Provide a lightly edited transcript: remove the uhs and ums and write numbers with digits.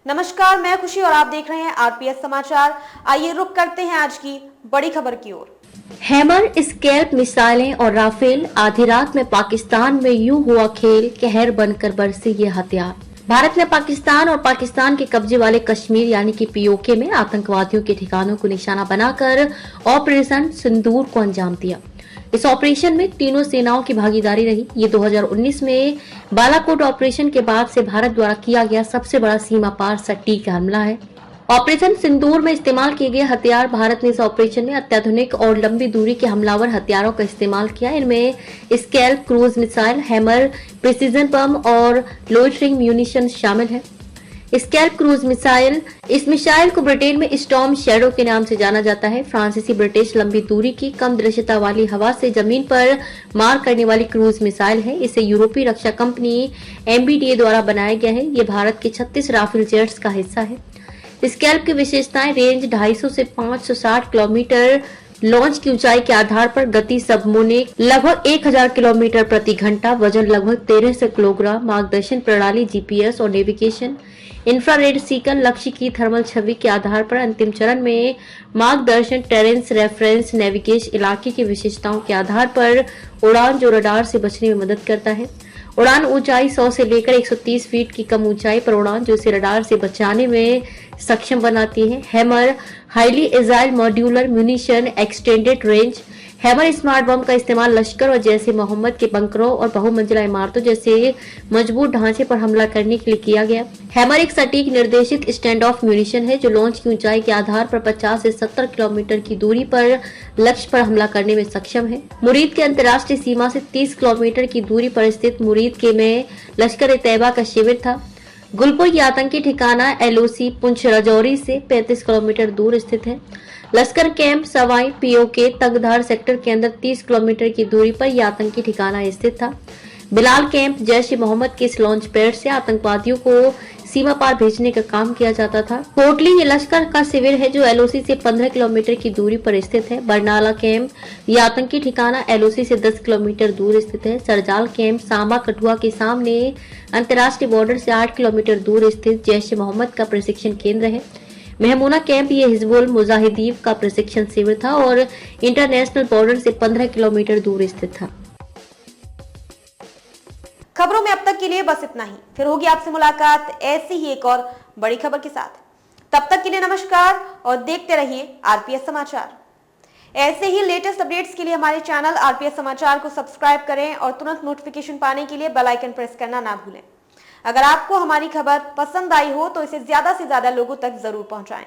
नमस्कार, मैं खुशी और आप देख रहे हैं आरपीएस समाचार। आइए रुक करते हैं आज की बड़ी खबर की ओर। हैमर, स्कैल्प मिसाइलें और राफेल, आधी रात में पाकिस्तान में यूं हुआ खेल, कहर बनकर बरसे ये हथियार। भारत ने पाकिस्तान और पाकिस्तान के कब्जे वाले कश्मीर यानी कि पीओके में आतंकवादियों के ठिकानों को निशाना बनाकर ऑपरेशन सिंदूर को अंजाम दिया। इस ऑपरेशन में तीनों सेनाओं की भागीदारी रही। ये 2019 में बालाकोट ऑपरेशन के बाद से भारत द्वारा किया गया सबसे बड़ा सीमा पार सटीक हमला है। ऑपरेशन सिंदूर में इस्तेमाल किए गए हथियार। भारत ने इस ऑपरेशन में अत्याधुनिक और लंबी दूरी के हमलावर हथियारों का इस्तेमाल किया। इनमें SCALP cruise missile, Hammer, precision bomb और लोइटरिंग म्यूनिशन शामिल है। स्कैल्प क्रूज मिसाइल, इस मिसाइल को ब्रिटेन में स्टॉर्म शैडो के नाम से जाना जाता है। फ्रांसीसी ब्रिटिश लंबी दूरी की कम दृश्यता वाली हवा से जमीन पर मार करने वाली क्रूज मिसाइल है। इसे यूरोपीय रक्षा कंपनी MBDA द्वारा बनाया गया है। ये भारत के 36 राफेल जेट्स का हिस्सा है। स्कैल्प की विशेषताएं: रेंज 250 से 560 किलोमीटर, लॉन्च की ऊंचाई के आधार पर गति सबमोनिक लगभग 1000 किलोमीटर प्रति घंटा, वजन लगभग 1300 किलोग्राम, मार्गदर्शन प्रणाली GPS और नेविगेशन, इंफ्रारेड सीकन, लक्ष्य की थर्मल छवि के आधार पर अंतिम चरण में मार्गदर्शन, टेरेंस रेफरेंस, नेविगेशन, इलाके की विशेषताओं के आधार पर उड़ान जो रडार से बचने में मदद करता है। उड़ान ऊंचाई 100 से लेकर 130 फीट की कम ऊंचाई पर उड़ान जो इसे रडार से बचाने में सक्षम बनाती है। Hammer, highly agile modular munition, extended range. Hammer smart बम का इस्तेमाल लश्कर और जैसे मोहम्मद के बंकरों और बहुमंजिला इमारतों जैसे मजबूत ढांचे पर हमला करने के लिए किया गया। हैमर एक सटीक निर्देशित स्टैंड ऑफ म्यूनिशन है जो लॉन्च की ऊंचाई के आधार पर 50 से 70 किलोमीटर की दूरी पर लक्ष्य पर हमला करने में सक्षम है। मुरीद के अंतर्राष्ट्रीय सीमा से 30 किलोमीटर की दूरी पर स्थित मुरीद के में लश्कर-ए-तैयबा का शिविर था। गुलपुर ये आतंकी ठिकाना LOC पुंछ राजौरी से 35 किलोमीटर दूर स्थित है। लश्कर camp Sawai POK Tangdhar sector के अंदर 30 किलोमीटर की दूरी पर यह आतंकी ठिकाना स्थित था। बिलाल कैंप जैश-ए-मोहम्मद के इस लॉन्च पैड से आतंकवादियों को सीमा पार भेजने का काम किया जाता था। कोटली ये लश्कर का शिविर है जो LOC से 15 किलोमीटर की दूरी पर स्थित है। बरनाला कैंप ये आतंकी ठिकाना LOC से 10 किलोमीटर दूर स्थित है। सरजाल कैंप सांबा कठुआ के सामने अंतर्राष्ट्रीय बॉर्डर से 8 किलोमीटर दूर स्थित जैश-ए-मोहम्मद का प्रशिक्षण केंद्र है। महमूना कैंप ये हिजबुल मुजाहिदीन का प्रशिक्षण शिविर था और इंटरनेशनल बॉर्डर से 15 किलोमीटर दूर स्थित था। खबरों में अब तक के लिए बस इतना ही। फिर होगी आपसे मुलाकात ऐसी ही एक और बड़ी खबर के साथ। तब तक के लिए नमस्कार और देखते रहिए आरपीएस समाचार। ऐसे ही लेटेस्ट अपडेट्स के लिए हमारे चैनल आरपीएस समाचार को सब्सक्राइब करें और तुरंत नोटिफिकेशन पाने के लिए बेल आइकन प्रेस करना ना भूलें। अगर आपको हमारी खबर पसंद आई हो तो इसे ज्यादा से ज्यादा लोगों तक जरूर पहुंचाएं।